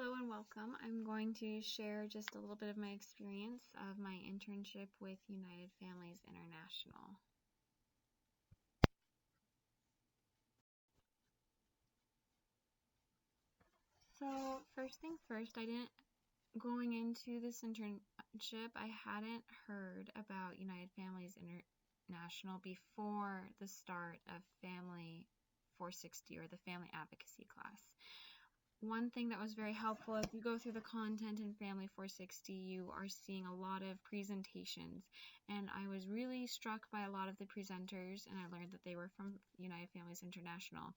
Hello and welcome. I'm going to share just a little bit of my experience of my internship with United Families International. So first things first, going into this internship, I hadn't heard about United Families International before the start of Family 460 or the Family Advocacy class. One thing that was very helpful, as you go through the content in Family 460, you are seeing a lot of presentations, and I was really struck by a lot of the presenters, and I learned that they were from United Families International,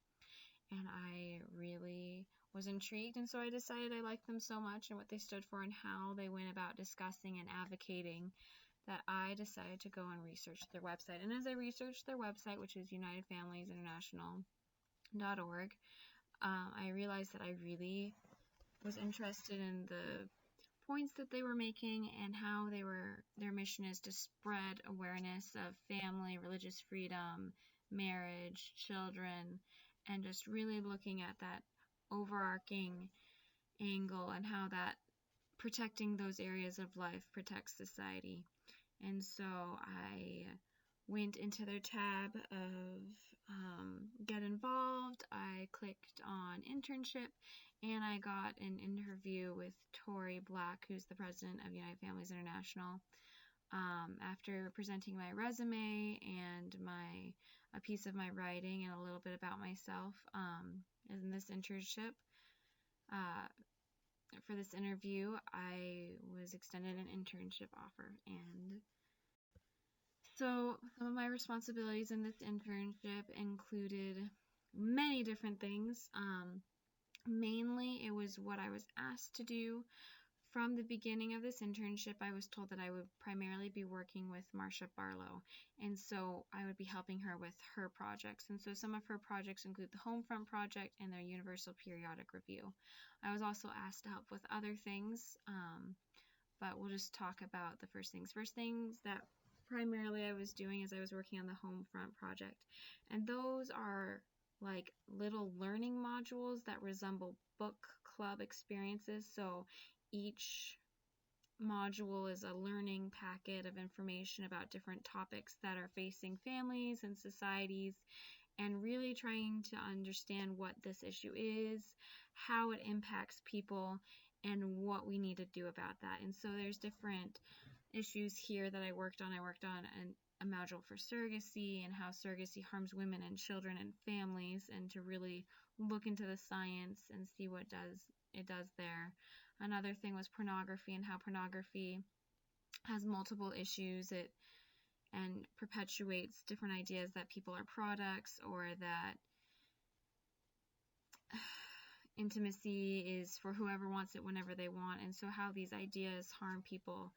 and I really was intrigued, and so I decided I liked them so much and what they stood for and how they went about discussing and advocating that I decided to go and research their website. And as I researched their website, which is unitedfamiliesinternational.org, I realized that I really was interested in the points that they were making and how their mission is to spread awareness of family, religious freedom, marriage, children, and just really looking at that overarching angle and how that protecting those areas of life protects society. And so I went into their tab of get involved. I clicked on internship and I got an interview with Tori Black, who's the president of United Families International. After presenting my resume and a piece of my writing and a little bit about myself in this internship, for this interview, I was extended an internship offer. And so some of my responsibilities in this internship included many different things. Mainly, it was what I was asked to do. From the beginning of this internship, I was told that I would primarily be working with Marcia Barlow, and so I would be helping her with her projects. And so some of her projects include the Homefront Project and their Universal Periodic Review. I was also asked to help with other things, but we'll just talk about the first things. First things that primarily I was doing is I was working on the Homefront Project, and those are like little learning modules that resemble book club experiences. So each module is a learning packet of information about different topics that are facing families and societies, and really trying to understand what this issue is, how it impacts people, and what we need to do about that. And so there's different issues here that I worked on. I worked on a module for surrogacy and how surrogacy harms women and children and families, and to really look into the science and see what it does there. Another thing was pornography and how pornography has multiple issues and perpetuates different ideas that people are products, or that intimacy is for whoever wants it whenever they want, and so how these ideas harm people.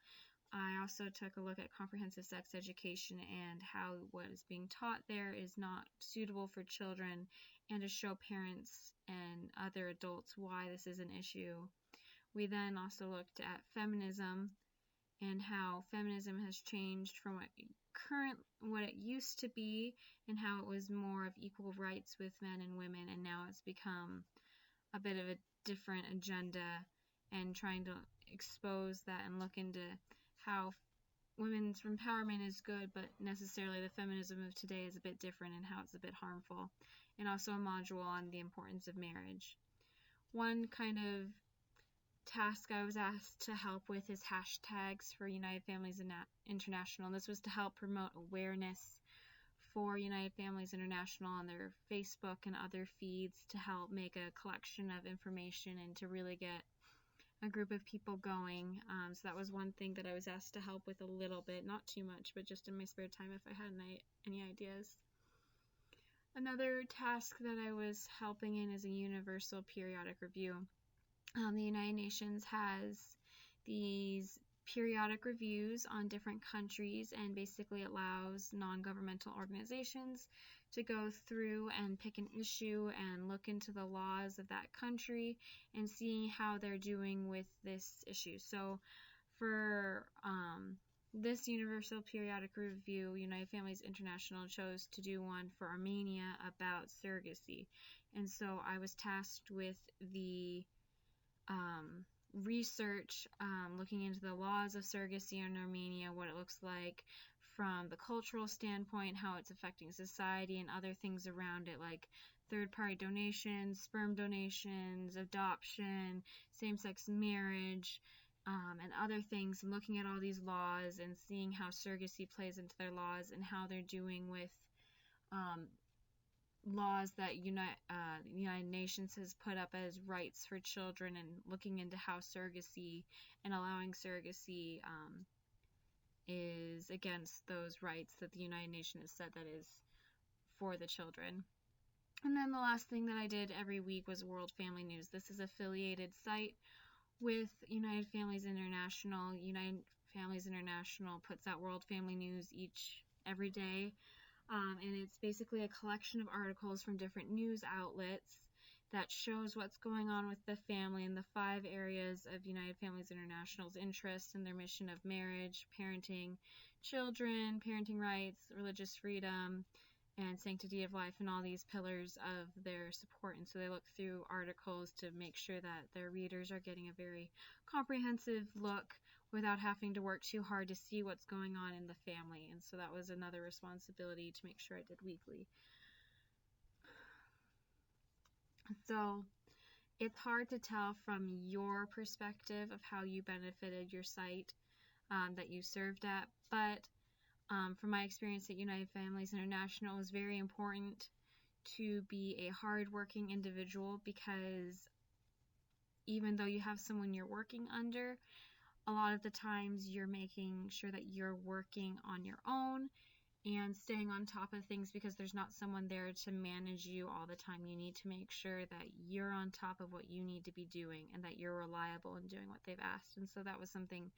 I also took a look at comprehensive sex education and how what is being taught there is not suitable for children, and to show parents and other adults why this is an issue. We then also looked at feminism and how feminism has changed from what it used to be, and how it was more of equal rights with men and women, and now it's become a bit of a different agenda, and trying to expose that and look into how women's empowerment is good, but necessarily the feminism of today is a bit different and how it's a bit harmful. And also a module on the importance of marriage. One kind of task I was asked to help with is hashtags for United Families International. And this was to help promote awareness for United Families International on their Facebook and other feeds, to help make a collection of information and to really get a group of people going. So that was one thing that I was asked to help with a little bit, not too much, but just in my spare time if I had any ideas. Another task that I was helping in is a Universal Periodic Review. The United Nations has these periodic reviews on different countries, and basically allows non-governmental organizations to go through and pick an issue and look into the laws of that country and seeing how they're doing with this issue. So for this Universal Periodic Review, United Families International chose to do one for Armenia about surrogacy. And so I was tasked with the research, looking into the laws of surrogacy in Armenia, what it looks like from the cultural standpoint, how it's affecting society, and other things around it, like third-party donations, sperm donations, adoption, same-sex marriage, and other things, and looking at all these laws and seeing how surrogacy plays into their laws and how they're doing with laws that the United Nations has put up as rights for children, and looking into how surrogacy and allowing surrogacy is against those rights that the United Nations has said that is for the children. And then the last thing that I did every week was World Family News. This is an affiliated site with United Families International. United Families International puts out World Family News every day. And it's basically a collection of articles from different news outlets that shows what's going on with the family in the 5 areas of United Families International's interest in their mission of marriage, parenting children, parenting rights, religious freedom, and sanctity of life, and all these pillars of their support. And so they look through articles to make sure that their readers are getting a very comprehensive look without having to work too hard to see what's going on in the family. And so that was another responsibility to make sure I did weekly. So it's hard to tell from your perspective of how you benefited your site that you served at, but from my experience at United Families International, it was very important to be a hardworking individual, because even though you have someone you're working under, a lot of the times you're making sure that you're working on your own and staying on top of things, because there's not someone there to manage you all the time. You need to make sure that you're on top of what you need to be doing and that you're reliable in doing what they've asked. And so that was something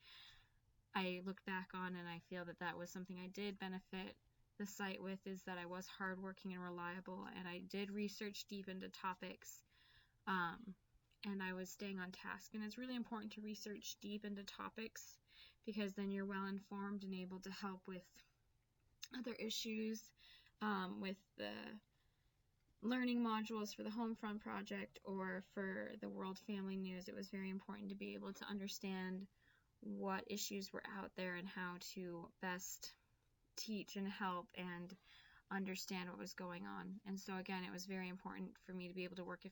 I look back on, and I feel that that was something I did benefit the site with, is that I was hardworking and reliable, and I did research deep into topics, and I was staying on task. And it's really important to research deep into topics, because then you're well informed and able to help with other issues, with the learning modules for the Homefront project or for the World Family News. It was very important to be able to understand what issues were out there and how to best teach and help and understand what was going on. And so again, it was very important for me to be able to work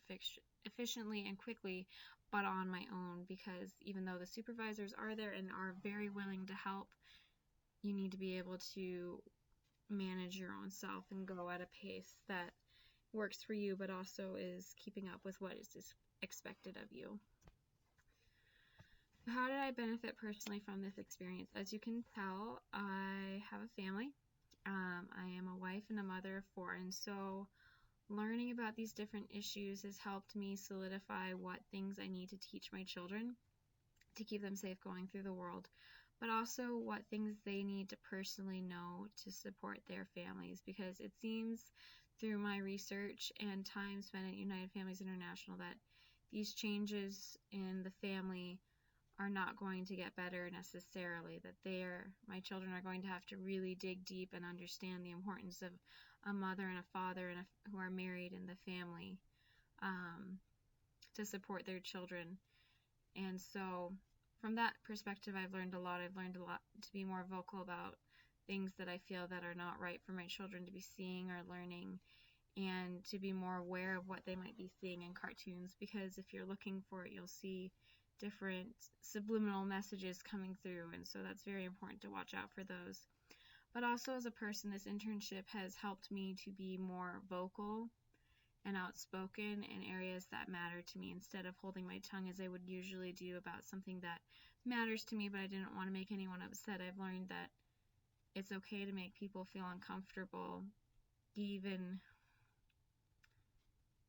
efficiently and quickly, but on my own, because even though the supervisors are there and are very willing to help, you need to be able to manage your own self and go at a pace that works for you, but also is keeping up with what is expected of you. How did I benefit personally from this experience? As you can tell, I have a family. I am a wife and a mother of 4, and so learning about these different issues has helped me solidify what things I need to teach my children to keep them safe going through the world, but also what things they need to personally know to support their families, because it seems through my research and time spent at United Families International that these changes in the family are not going to get better necessarily, that my children are going to have to really dig deep and understand the importance of a mother and a father who are married in the family to support their children. And so from that perspective, I've learned a lot. I've learned a lot to be more vocal about things that I feel that are not right for my children to be seeing or learning, and to be more aware of what they might be seeing in cartoons, because if you're looking for it, you'll see different subliminal messages coming through, and so that's very important to watch out for those. But also, as a person, this internship has helped me to be more vocal and outspoken in areas that matter to me, instead of holding my tongue as I would usually do about something that matters to me but I didn't want to make anyone upset. I've learned that it's okay to make people feel uncomfortable, even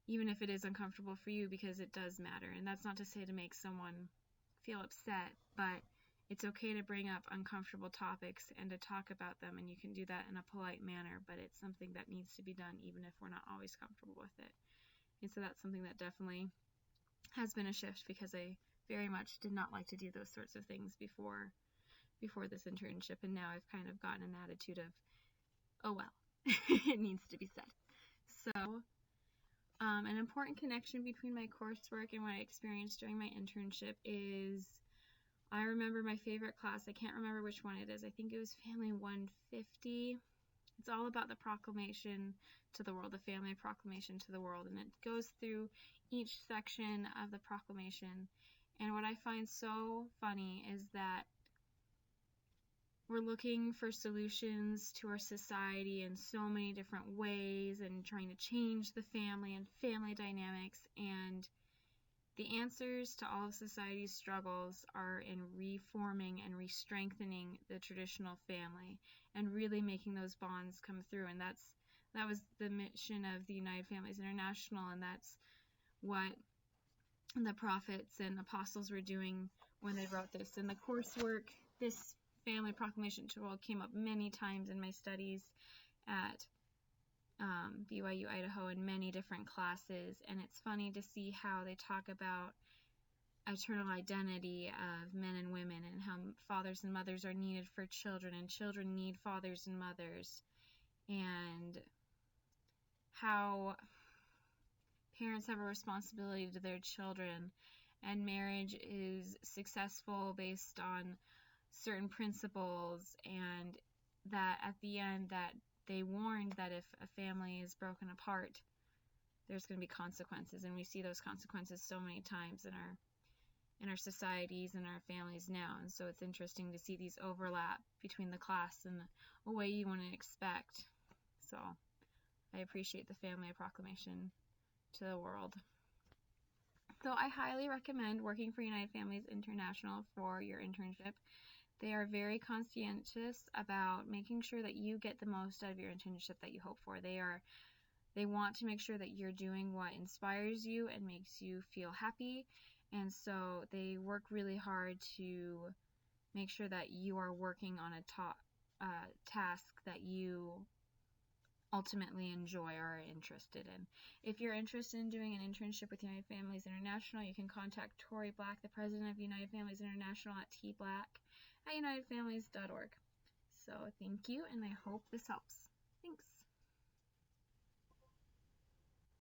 if it is uncomfortable for you, because it does matter. And that's not to say to make someone feel upset, but it's okay to bring up uncomfortable topics and to talk about them, and you can do that in a polite manner, but it's something that needs to be done even if we're not always comfortable with it. And so that's something that definitely has been a shift, because I very much did not like to do those sorts of things before this internship, and now I've kind of gotten an attitude of, oh well, it needs to be said. So An important connection between my coursework and what I experienced during my internship is, I remember my favorite class. I can't remember which one it is. I think it was Family 150. It's all about the proclamation to the world, the family proclamation to the world, and it goes through each section of the proclamation. And what I find so funny is that we're looking for solutions to our society in so many different ways and trying to change the family and family dynamics, and the answers to all of society's struggles are in reforming and re-strengthening the traditional family and really making those bonds come through. And that was the mission of the United Families International, and that's what the prophets and apostles were doing when they wrote this. In the coursework, this family proclamation to the world came up many times in my studies at BYU Idaho in many different classes, and it's funny to see how they talk about eternal identity of men and women, and how fathers and mothers are needed for children, and children need fathers and mothers, and how parents have a responsibility to their children, and marriage is successful based on certain principles, and that at the end that they warned that if a family is broken apart, there's going to be consequences, and we see those consequences so many times in our societies and our families now. And so it's interesting to see these overlap between the class and a way you wouldn't expect. So I appreciate the family proclamation to the world. So I highly recommend working for United Families International for your internship. They are very conscientious about making sure that you get the most out of your internship that you hope for. They want to make sure that you're doing what inspires you and makes you feel happy, and so they work really hard to make sure that you are working on a top task that you ultimately enjoy or are interested in. If you're interested in doing an internship with United Families International, you can contact Tori Black, the president of United Families International, at tblack@unitedfamilies.org. So thank you, and I hope this helps. Thanks.